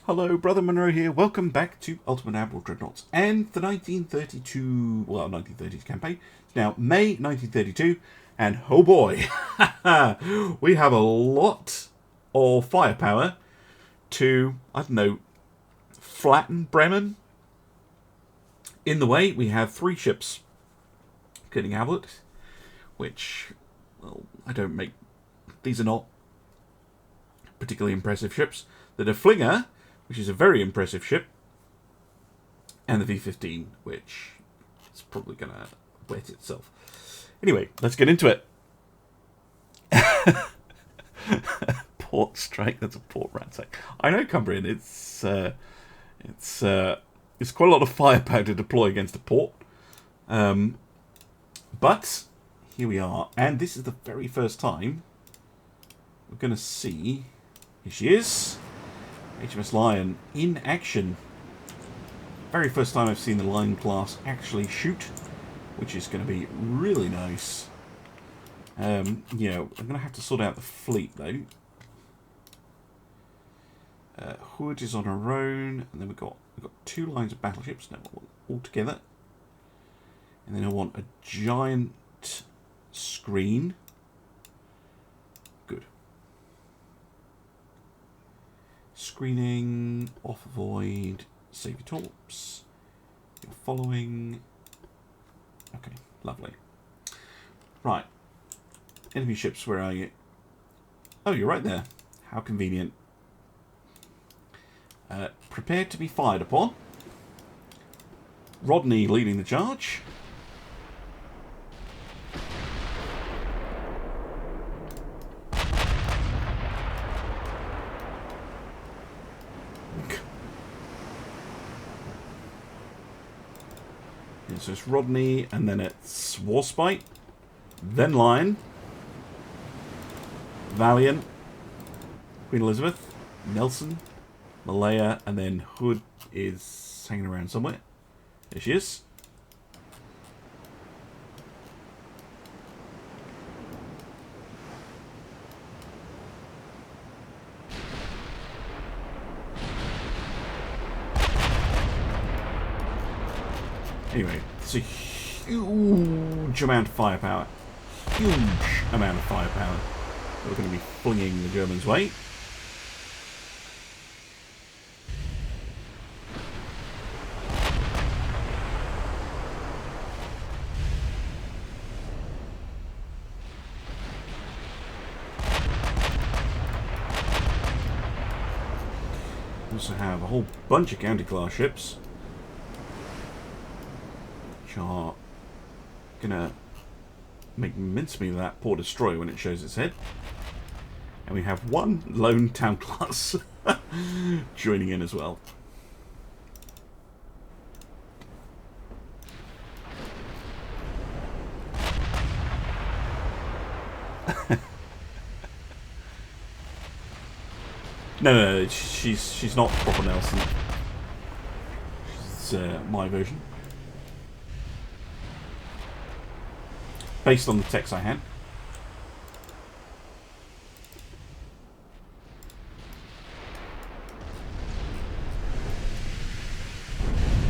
Hello, Brother Monroe here. Welcome back to Ultimate Admiral Dreadnoughts and the 1932, well, 1930s campaign. It's now May 1932, and oh boy, we have a lot of firepower to, I don't know, flatten Bremen. In the way, we have 3 ships, including Hamlet, which, well, I don't make, these are not particularly impressive ships. The Deflinger, which is a very impressive ship, and the V-15, which is probably going to wet itself. Anyway, let's get into it. Port strike, that's a port ransack. I know, Cumbrian, it's quite a lot of firepower to deploy against a port. But here we are, and this is the very first time we're going to see, here she is, HMS Lion in action. Very first time I've seen the Lion class actually shoot, which is going to be really nice. I'm going to have to sort out the fleet though. Hood is on her own, and then we've got 2 lines of battleships now all together. And then I want a giant screen. Good. Screening, off void, save your torps. You're following. Okay, lovely. Right. Enemy ships, where are you? Oh, you're right there. How convenient. Prepared to be fired upon. Rodney leading the charge. So it's Rodney, and then it's Warspite, then Lion, Valiant, Queen Elizabeth, Nelson, Malaya, and then Hood is hanging around somewhere. There she is. Anyway, it's a huge amount of firepower. Huge amount of firepower that we're going to be flinging the Germans' way. We also have a whole bunch of county-class ships, are gonna make mincemeat of that Port Destroyer when it shows its head. And we have 1 lone town class joining in as well. No, she's not proper Nelson. She's my version. Based on the text I had.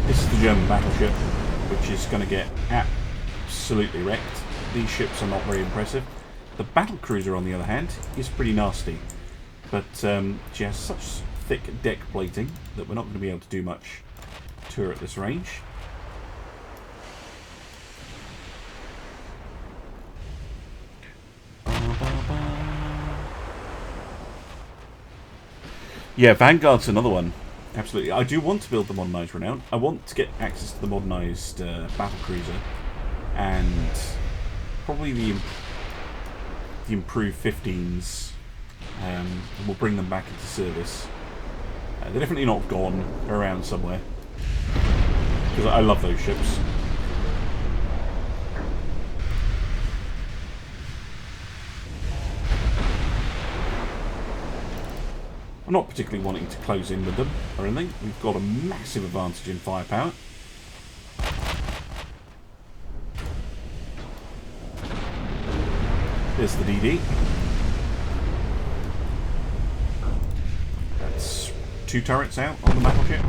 This is the German battleship, which is going to get absolutely wrecked. These ships are not very impressive. The battlecruiser, on the other hand, is pretty nasty. But she has such thick deck plating that we're not going to be able to do much to her at this range. Yeah, Vanguard's another one. Absolutely. I do want to build the modernised Renown. I want to get access to the modernised battlecruiser. And probably the improved 15s. And we'll bring them back into service. They're definitely not gone. They're around somewhere. Because I love those ships. I'm not particularly wanting to close in with them or anything. We've got a massive advantage in firepower. There's the DD. That's 2 turrets out on the battleship.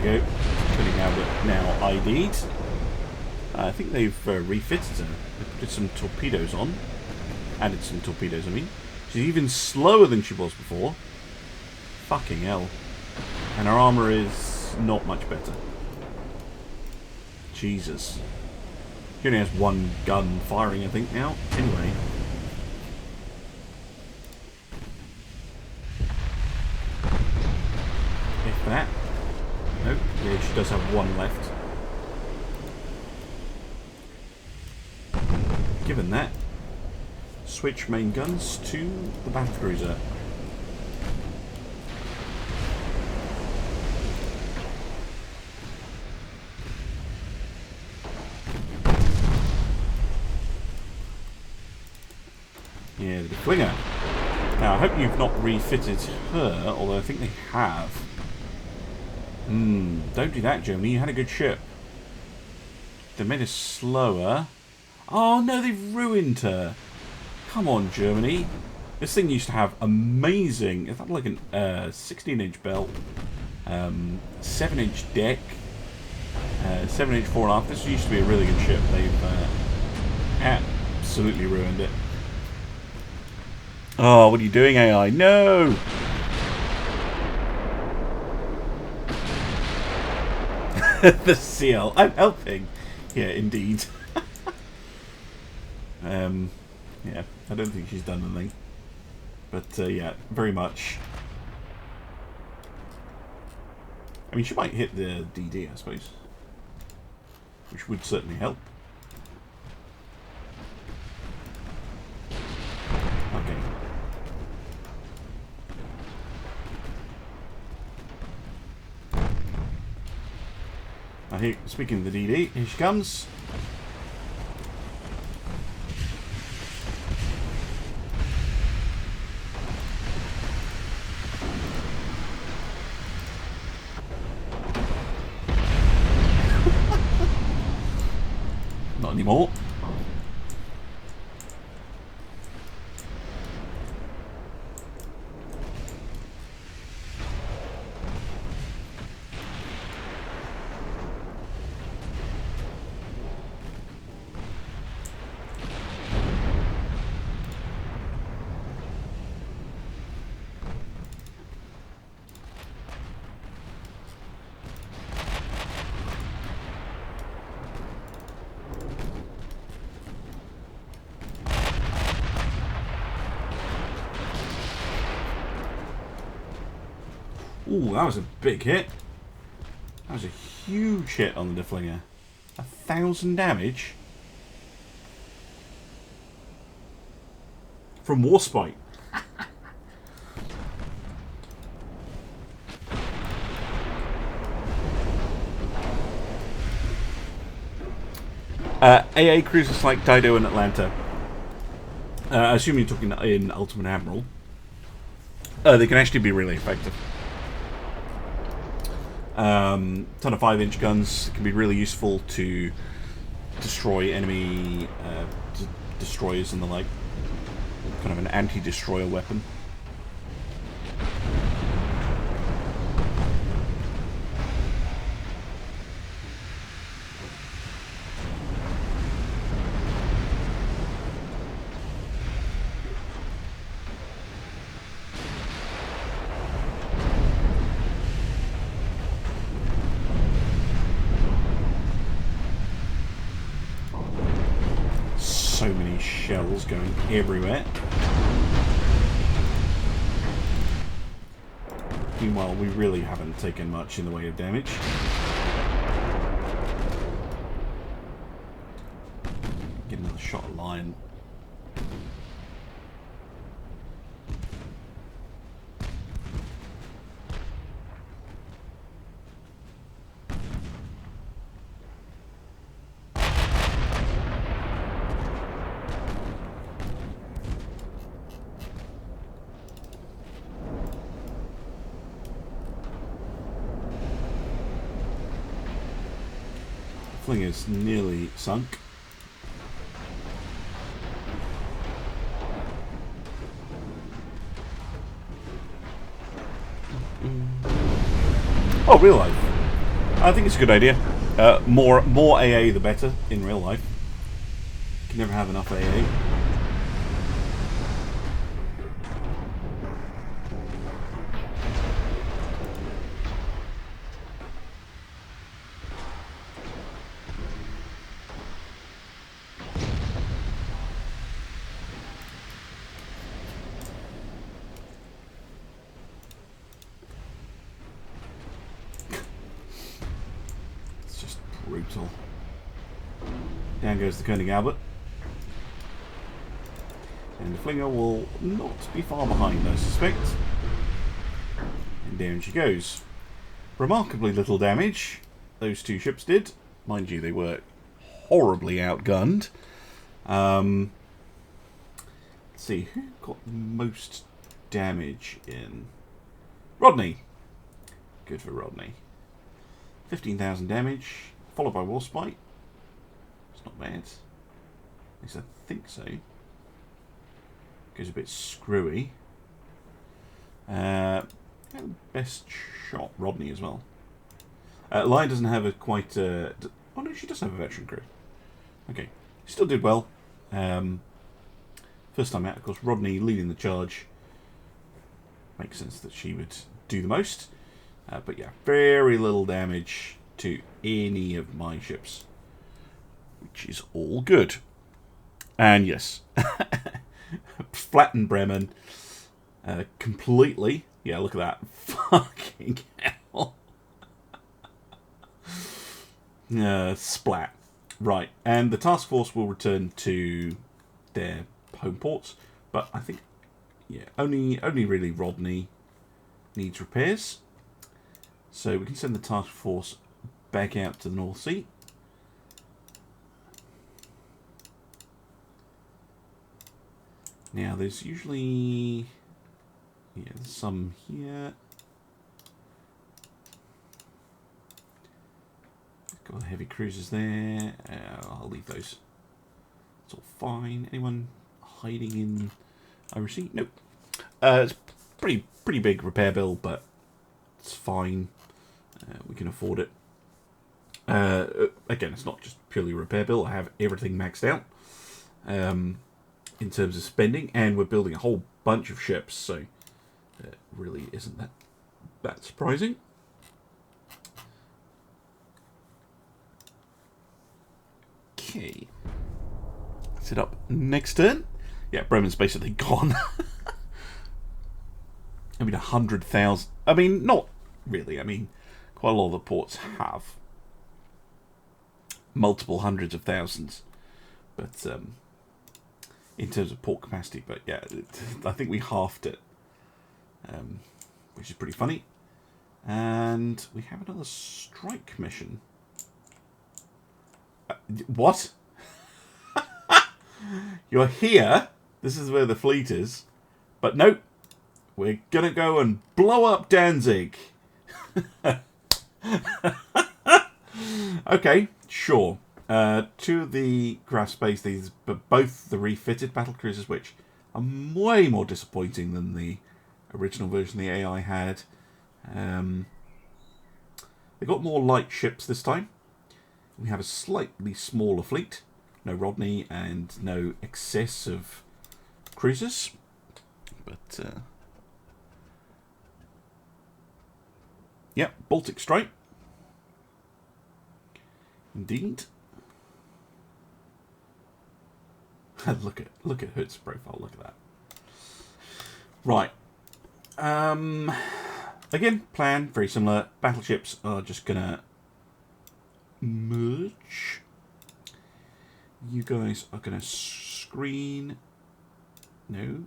Go. Putting now ID'd. I think they've refitted her. They put some torpedoes on. Added some torpedoes, I mean. She's even slower than she was before. Fucking hell. And her armour is not much better. Jesus. She only has 1 gun firing, I think, now. Anyway. If that. Nope. Yeah, she does have 1 left. Given that, switch main guns to the battlecruiser. Yeah, the Deflinger. Now, I hope you've not refitted her, although I think they have. Don't do that, Germany. You had a good ship. They made her slower. Oh, no, they've ruined her. Come on, Germany. This thing used to have amazing... Is that like a 16-inch belt? 7-inch deck. 7-inch fore and aft. This used to be a really good ship. They've absolutely ruined it. Oh, what are you doing, AI? No! The seal. I'm helping. Yeah, indeed. Yeah, I don't think she's done anything. But, yeah, very much. I mean, she might hit the DD, I suppose. Which would certainly help. Okay. I think, speaking of the DD, here she comes. Not anymore. Ooh, that was a big hit. That was a huge hit on the Deflinger. 1,000 damage. From Warspite. AA cruisers like Dido and Atlanta. I assume you're talking in Ultimate Admiral. They can actually be really effective. Ton of 5-inch guns can be really useful to destroy enemy destroyers and the like. Kind of an anti-destroyer weapon. So many shells going everywhere. Meanwhile, we really haven't taken much in the way of damage. Get another shot of line. Flinger's nearly sunk. Oh, real life. I think it's a good idea. More AA the better in real life. You can never have enough AA. Brutal. Down goes the Koenig Albert. And the Flinger will not be far behind, I suspect. And down she goes. Remarkably little damage, those two ships did. Mind you, they were horribly outgunned. Let's see, who got the most damage in? Rodney. Good for Rodney. 15,000 damage. Followed by Warspite. It's not bad. At least I think so. Goes a bit screwy. Best shot, Rodney as well. Lion doesn't have a quite... oh no, she does have a veteran crew. Okay. Still did well. First time out, of course, Rodney leading the charge. Makes sense that she would do the most. But yeah, very little damage to any of my ships, which is all good. And yes, flatten Bremen completely. Yeah, look at that. Fucking hell. Splat. Right, and the task force will return to their home ports, but I think, yeah, only really Rodney needs repairs. So we can send the task force back out to the North Sea. Now there's usually, yeah, there's some here. Got the heavy cruisers there. I'll leave those. It's all fine. Anyone hiding in Iroey? Nope. It's pretty big repair bill, but it's fine. We can afford it. Again, it's not just purely a repair bill. I have everything maxed out in terms of spending, and we're building a whole bunch of ships, so it really isn't that surprising. Okay. Set up next turn. Yeah, Bremen's basically gone. I mean, 100,000. I mean, not really. I mean, quite a lot of the ports have multiple hundreds of thousands, but in terms of port capacity. But yeah, I think we halved it, which is pretty funny. And we have another strike mission. What? You're here. This is where the fleet is. But nope. We're going to go and blow up Danzig. Okay, sure. Two of the Graf space, these, but both the refitted battle cruisers, which are way more disappointing than the original version the AI had. They got more light ships this time. We have a slightly smaller fleet. No Rodney and no excess of cruisers. But, yeah, Baltic Strike. Indeed. look at Hood's profile. Look at that. Right. Again, plan very similar. Battleships are just gonna merge. You guys are gonna screen. No.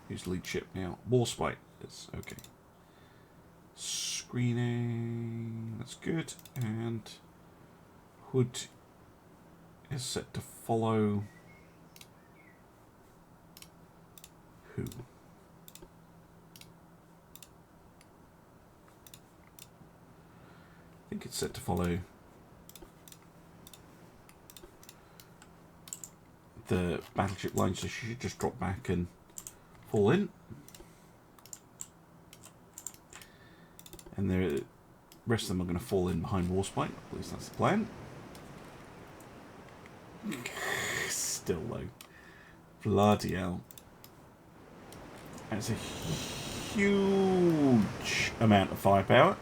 Who's lead ship now? Warspite is okay. Screening. That's good. And Hood is set to follow. Who? think it's set to follow the battleship line, so she should just drop back and fall in. And the rest of them are going to fall in behind Warspite. At least that's the plan. Still low. Bloody hell. That's a huge amount of firepower.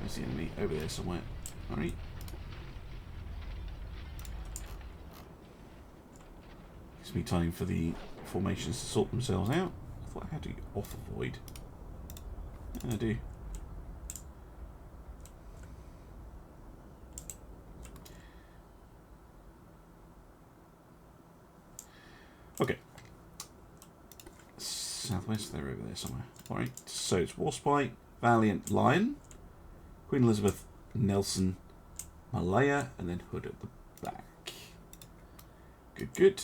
Where's the enemy? Over there somewhere. Alright. Gives me time for the formations to sort themselves out. I thought I had to off avoid. I do. Okay. Southwest, they're over there somewhere. Alright, so it's Warspite, Valiant, Lion, Queen Elizabeth, Nelson, Malaya, and then Hood at the back. Good, good.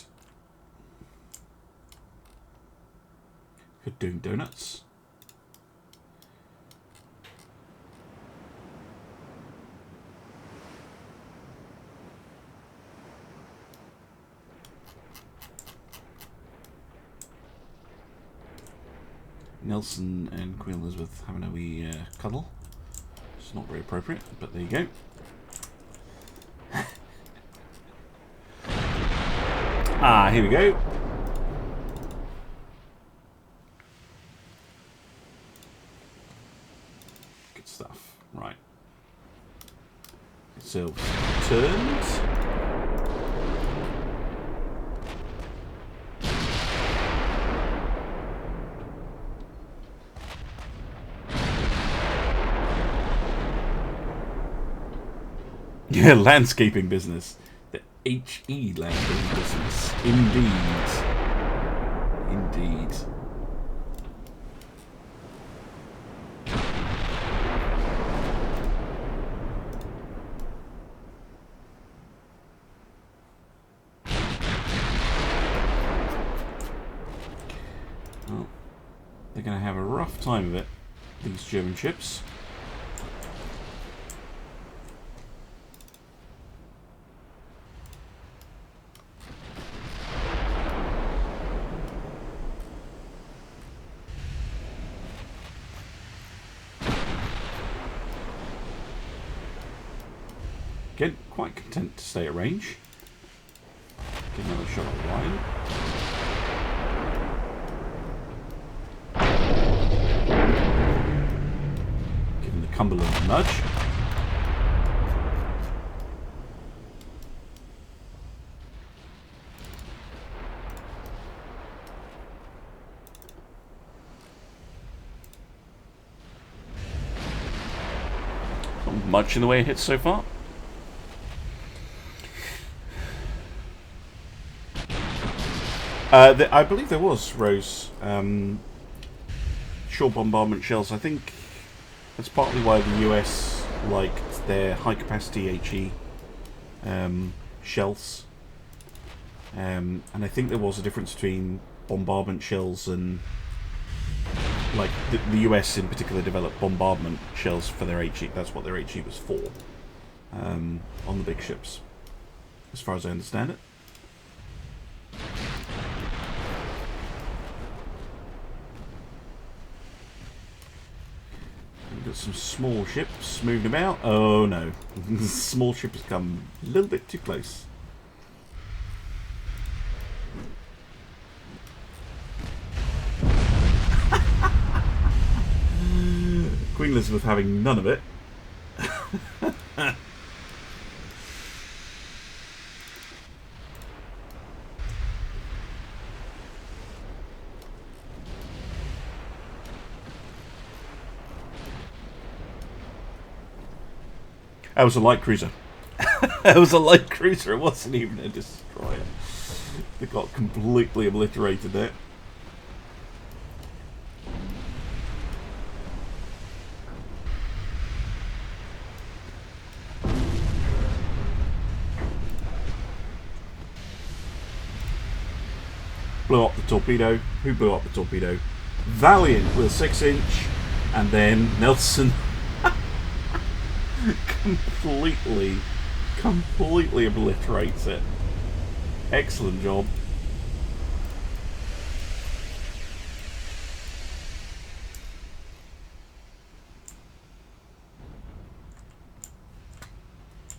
Hood doing donuts. Nelson and Queen Elizabeth having a wee cuddle. It's not very appropriate, but there you go. Ah, here we go. Good stuff. Right. So, turns. Yeah, landscaping business. The HE landscaping business. Indeed. Indeed. Well, they're going to have a rough time of it, these German ships. Again, quite content to stay at range. Give another shot at line. Give him the Cumberland a nudge. Not much in the way of hits so far. I believe there was, Rose, shore bombardment shells. I think that's partly why the US liked their high-capacity HE shells. And I think there was a difference between bombardment shells and... Like, the US in particular developed bombardment shells for their HE. That's what their HE was for. On the big ships, as far as I understand it. Got some small ships moving about. Oh no. Small ship has come a little bit too close. Queen Elizabeth having none of it. That was a light cruiser. That was a light cruiser. It wasn't even a destroyer. They got completely obliterated there. blew up the torpedo. Who blew up the torpedo? Valiant with a 6-inch, and then Nelson completely obliterates it. Excellent job.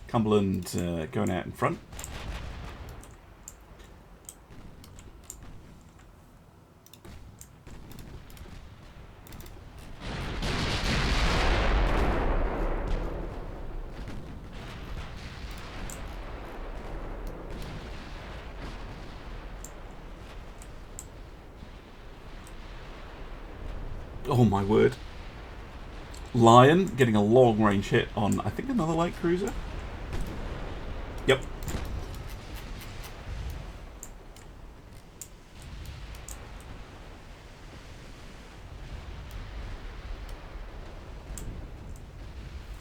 Cumberland going out in front. Oh my word. Lion getting a long range hit on, I think, another light cruiser. Yep.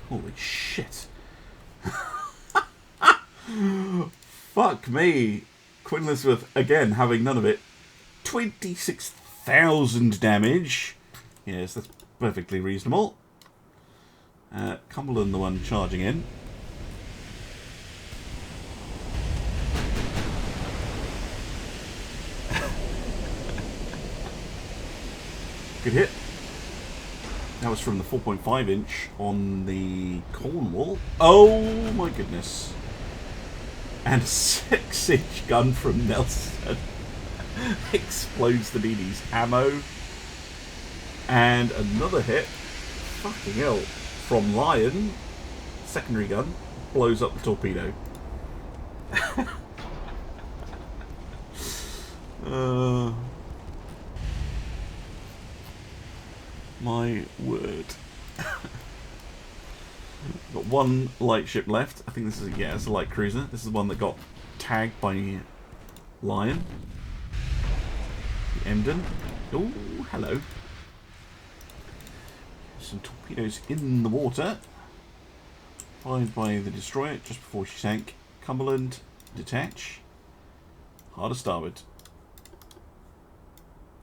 Holy shit. Fuck me. Queen Elizabeth, again, having none of it. 26,000 damage. Yes, that's perfectly reasonable. Cumberland, the one charging in. Good hit. That was from the 4.5 inch on the Cornwall. Oh my goodness. And a 6-inch gun from Nelson explodes the DD's ammo. And another hit, fucking hell, from Lion, secondary gun, blows up the torpedo. My word. Got one light ship left. I think this is, yeah, it's a light cruiser. This is the one that got tagged by Lion. The Emden. Oh, hello. Some torpedoes in the water. Followed by the destroyer just before she sank. Cumberland, detach. Hard to starboard.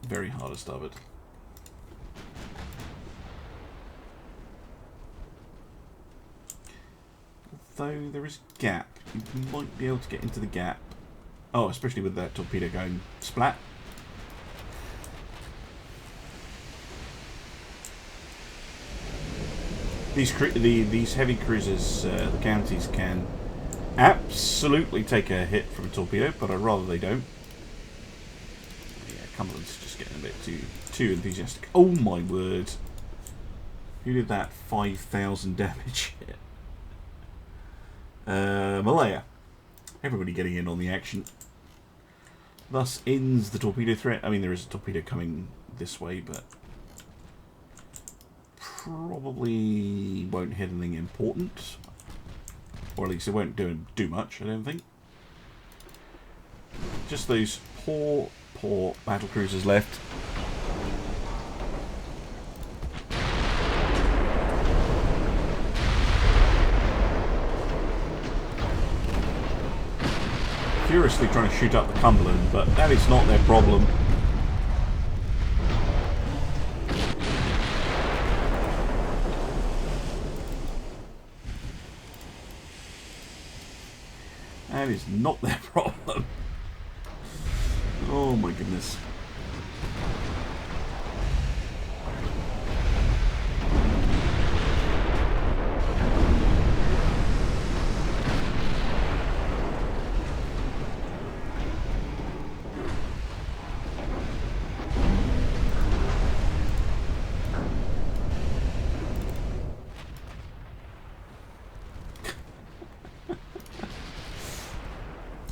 Very hard to starboard. Although there is a gap. You might be able to get into the gap. Oh, especially with that torpedo going splat. These heavy cruisers, the counties, can absolutely take a hit from a torpedo, but I'd rather they don't. Yeah, Cumberland's just getting a bit too enthusiastic. Oh my word! Who did that 5,000 damage hit? Malaya. Everybody getting in on the action. Thus ends the torpedo threat. I mean, there is a torpedo coming this way, but probably won't hit anything important. Or at least it won't do much, I don't think. Just those poor battle cruisers left. Furiously trying to shoot up the Cumberland, but that is not their problem. That is not their problem. Oh my goodness.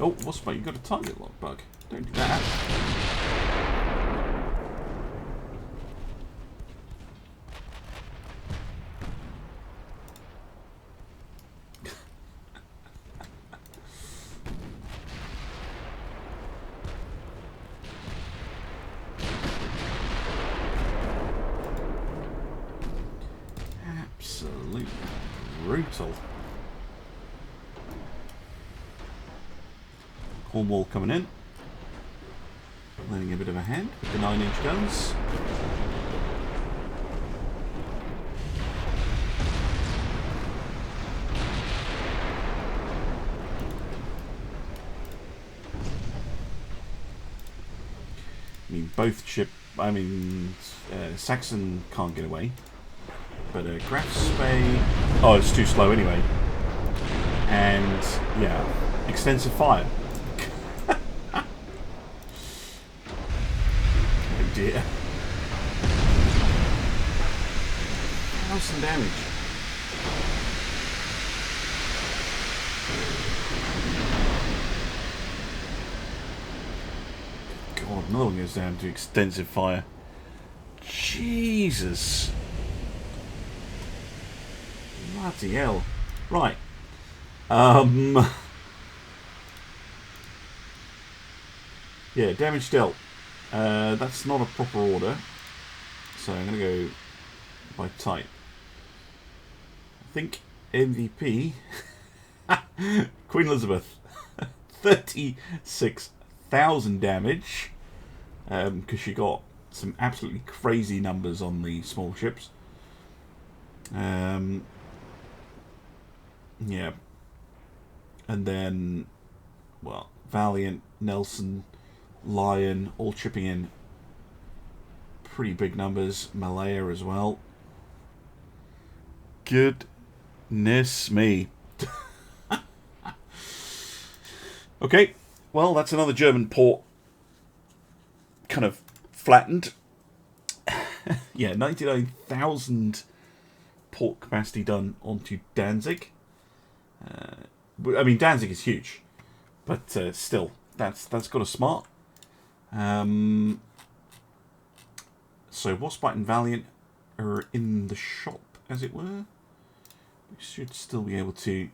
Oh, what's about? You got a target lock bug. Don't do that. Absolutely brutal. Cornwall coming in. lending a bit of a hand with the 9-inch guns. I mean, Saxon can't get away, but Graf Spay, oh, it's too slow anyway. And yeah, extensive fire. Oh dear. 1,000 damage. God, another one goes down to extensive fire. Jesus. Bloody hell. Right. Yeah, damage dealt. That's not a proper order. So I'm going to go by type. I think MVP. Queen Elizabeth. 36,000 damage. Because she got some absolutely crazy numbers on the small ships. Yeah. And then, well, Valiant, Nelson, Lion, all chipping in pretty big numbers. Malaya as well. Goodness me. Okay, well, that's another German port kind of flattened. Yeah, 99,000 port capacity done onto Danzig. I mean, Danzig is huge, but still, that's got a smart. So Waspite and Valiant are in the shop, as it were. We should still be able to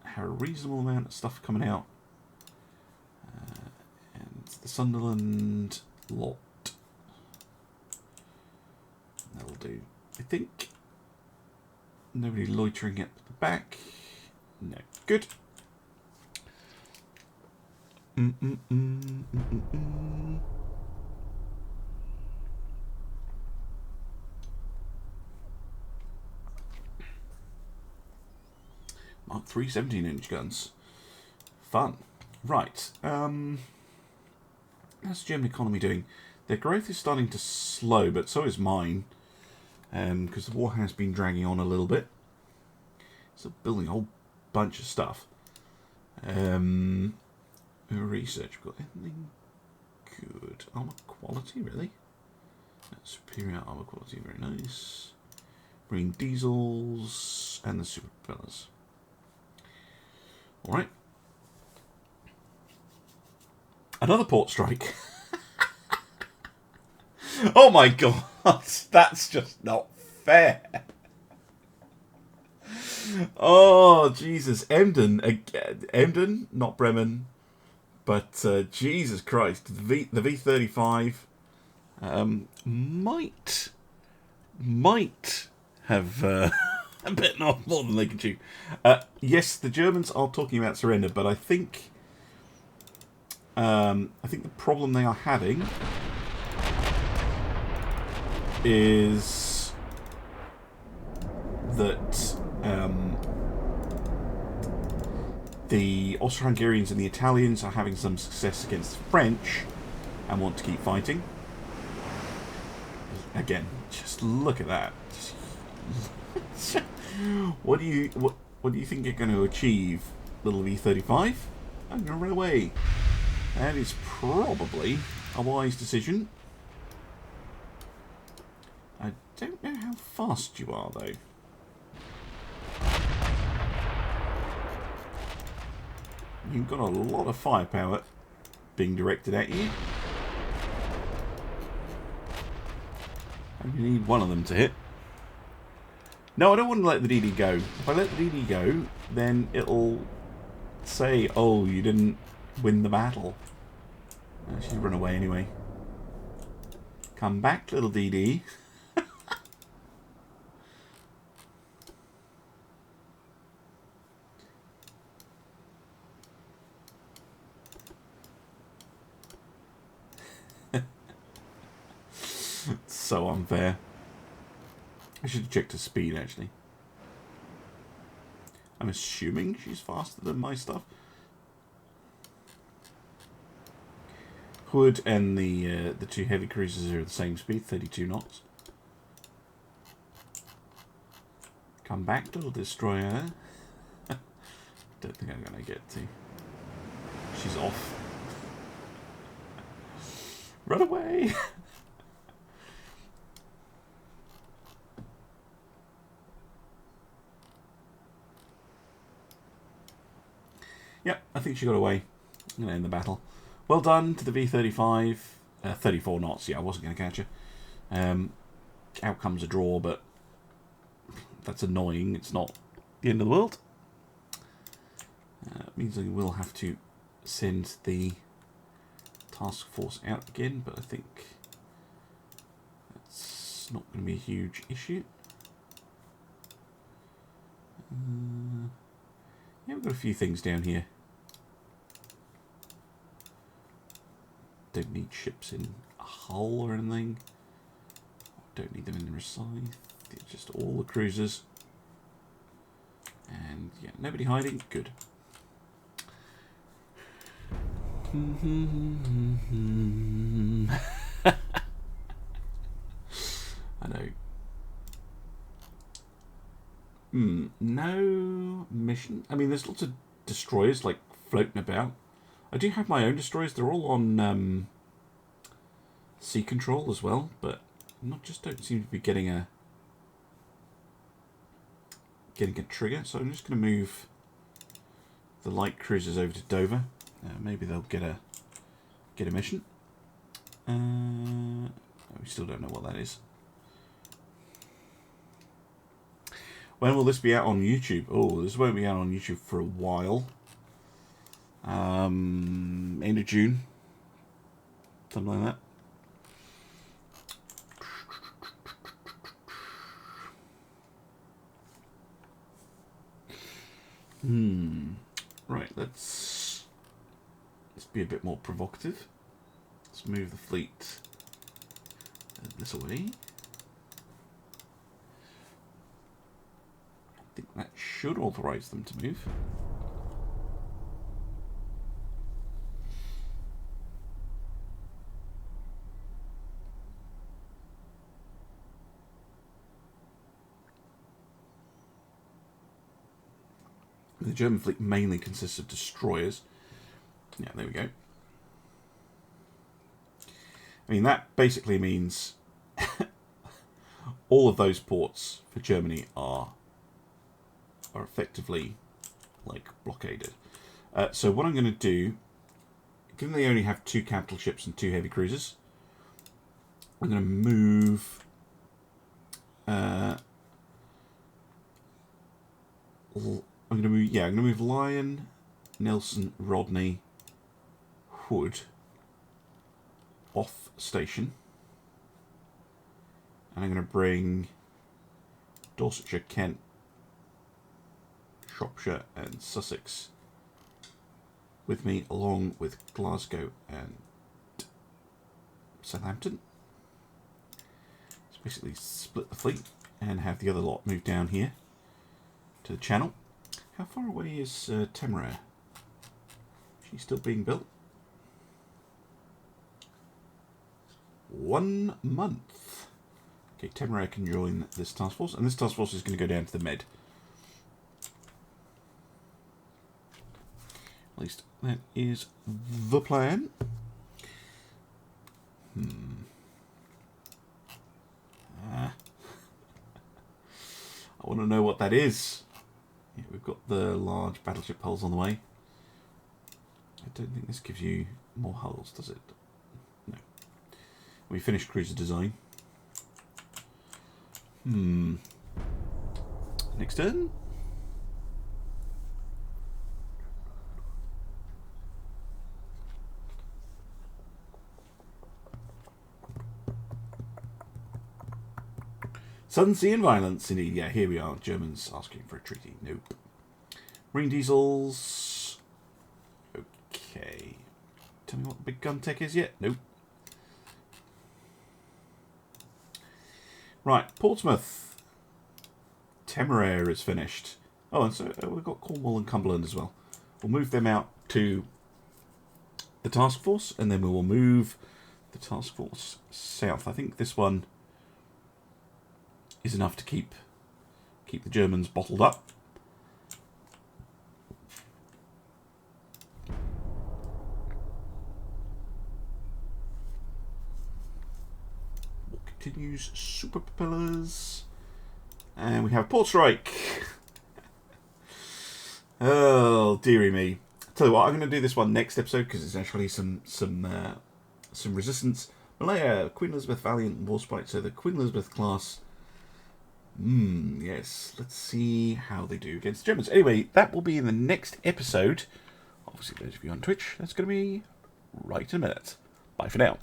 have a reasonable amount of stuff coming out. And the Sunderland lot. That'll do. I think nobody loitering at the back. No. Good. Mark 3 17-inch guns. Fun. Right. How's the German economy doing? Their growth is starting to slow, but so is mine. Because the war has been dragging on a little bit. So building a whole bunch of stuff. Research. We've got anything good? Armor quality, really? Superior armor quality, very nice. Marine diesels and the super propellers. Alright. Another port strike. Oh my god, that's just not fair. Oh, Jesus. Emden, again. Emden, not Bremen. But, Jesus Christ, the V35 might have bitten off more than they can chew. Yes, the Germans are talking about surrender, but I think the problem they are having is that the Austro-Hungarians and the Italians are having some success against the French and want to keep fighting. Again, just look at that. What do you think you're going to achieve, little V35? I'm going to run away. That is probably a wise decision. I don't know how fast you are, though. You've got a lot of firepower being directed at you. And you need one of them to hit. No, I don't want to let the DD go. If I let the DD go, then it'll say, oh, you didn't win the battle. She'll run away anyway. Come back, little DD. It's so unfair. I should have checked her speed, actually. I'm assuming she's faster than my stuff. Hood and the two heavy cruisers are at the same speed, 32 knots. Come back, little destroyer. Don't think I'm going to get to. She's off. Run away! Yep, I think she got away in the battle. Well done to the V-35. 34 knots, yeah, I wasn't going to catch her. Out comes a draw, but that's annoying. It's not the end of the world. It means I will have to send the task force out again, but I think that's not going to be a huge issue. Yeah, we've got a few things down here. Don't need ships in Hull or anything. Don't need them in Rosyth. It's just all the cruisers. And yeah, nobody hiding. Good. I know. No mission. I mean, there's lots of destroyers like floating about. I do have my own destroyers. They're all on sea control as well, but don't seem to be getting a trigger. So I'm just going to move the light cruisers over to Dover. Maybe they'll get a mission. We still don't know what that is. When will this be out on YouTube? Oh, this won't be out on YouTube for a while. End of June. Something like that. Right, let's be a bit more provocative. Let's move the fleet this way. I think that should authorize them to move. The German fleet mainly consists of destroyers. Yeah, there we go. I mean, that basically means all of those ports for Germany are effectively like blockaded. So what I'm going to do, given they only have 2 capital ships and 2 heavy cruisers, I'm going to move I'm going to move Lion, Nelson, Rodney, Hood off station, and I'm going to bring Dorsetshire, Kent, Shropshire and Sussex with me, along with Glasgow and Southampton. So basically split the fleet and have the other lot move down here to the Channel. How far away is Temeraire? She's still being built. 1 month. Okay, Temeraire can join this task force, and this task force is going to go down to the Med. At least that is the plan. I want to know what that is. Yeah, we've got the large battleship hulls on the way. I don't think this gives you more hulls, does it? No. We finished cruiser design. Next turn. Sudden sea and violence, indeed. Yeah, here we are. Germans asking for a treaty. Nope. Marine diesels. Okay. Tell me what the big gun tech is yet? Nope. Right, Portsmouth. Temeraire is finished. Oh, and so we've got Cornwall and Cumberland as well. We'll move them out to the task force, and then we will move the task force south. I think this one is enough to keep the Germans bottled up. War continues. Super propellers. And we have Port Strike. Oh, dearie me. Tell you what, I'm going to do this one next episode because it's actually some resistance. Malaya, Queen Elizabeth Valiant and Warspite. So the Queen Elizabeth class. Yes. Let's see how they do against the Germans. Anyway, that will be in the next episode. Obviously, those of you on Twitch, that's going to be right in a minute. Bye for now.